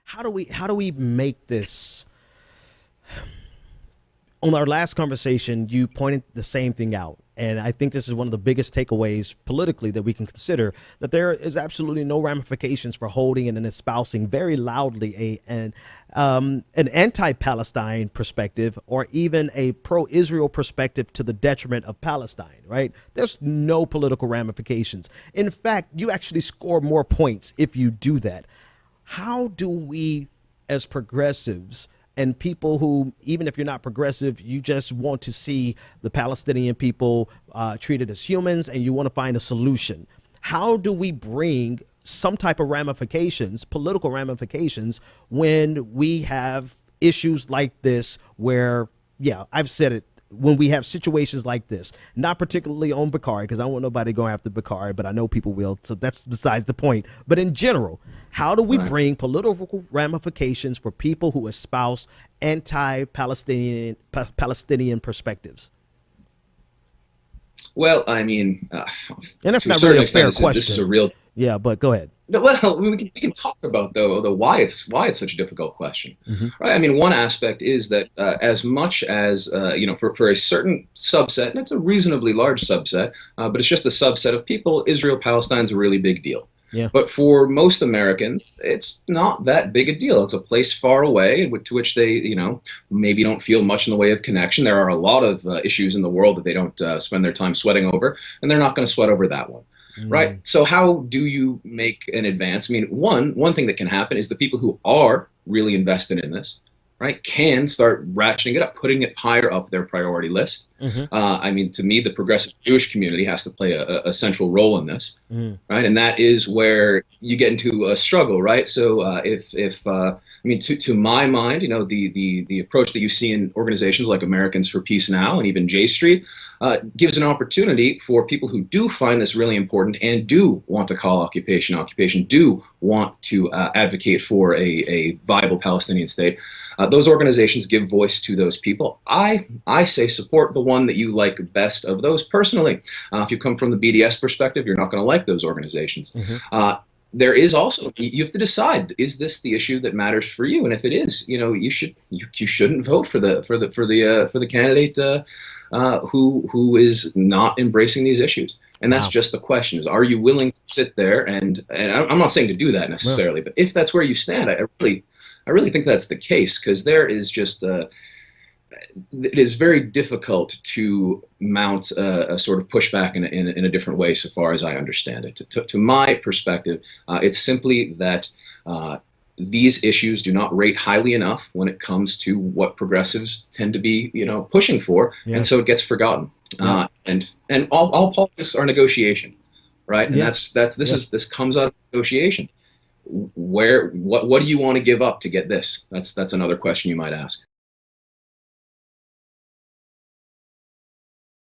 how do we make this? On our last conversation, you pointed the same thing out. And I think this is one of the biggest takeaways politically that we can consider, that there is absolutely no ramifications for holding and espousing very loudly an anti-Palestine perspective, or even a pro-Israel perspective to the detriment of Palestine, right? There's no political ramifications. In fact, you actually score more points if you do that. How do we, as progressives, and people who, even if you're not progressive, you just want to see the Palestinian people treated as humans and you want to find a solution, how do we bring some type of ramifications, political ramifications, when we have issues like this where, yeah, I've said it, when we have situations like this, not particularly on Bakari, because I don't want nobody going after Bakari, but I know people will, so that's besides the point. But in general, how do we bring political ramifications for people who espouse anti-Palestinian perspectives? Well, I mean, and that's to not a certain really a extent, fair question. this is a real. Yeah, but go ahead. No, well, we can talk about though why it's such a difficult question, right? I mean, one aspect is that as much as for a certain subset, and it's a reasonably large subset, but it's just a subset of people, Israel-Palestine's a really big deal. Yeah. But for most Americans, it's not that big a deal. It's a place far away to which they, maybe don't feel much in the way of connection. There are a lot of issues in the world that they don't spend their time sweating over, and they're not going to sweat over that one. Right. So how do you make an advance? I mean, one thing that can happen is the people who are really invested in this, right, can start ratcheting it up, putting it higher up their priority list. I mean, to me, the progressive Jewish community has to play a central role in this, right? And that is where you get into a struggle, right? So I mean, to my mind, the approach that you see in organizations like Americans for Peace Now and even J Street gives an opportunity for people who do find this really important and do want to call occupation, do want to advocate for a viable Palestinian state. Those organizations give voice to those people. I say support the one that you like best of those personally. If you come from the BDS perspective, you're not going to like those organizations. There is also, you have to decide, is this the issue that matters for you? And if it is, you shouldn't vote for the candidate who is not embracing these issues. And that's just the question: is, are you willing to sit there and I'm not saying to do that necessarily, but if that's where you stand, I really think that's the case, because there is just it is very difficult to mount a sort of pushback in a different way, so far as I understand it. To my perspective, it's simply that these issues do not rate highly enough when it comes to what progressives tend to be, pushing for, and so it gets forgotten. And all politics are negotiation, right? And this comes out of negotiation. What do you want to give up to get this? That's another question you might ask.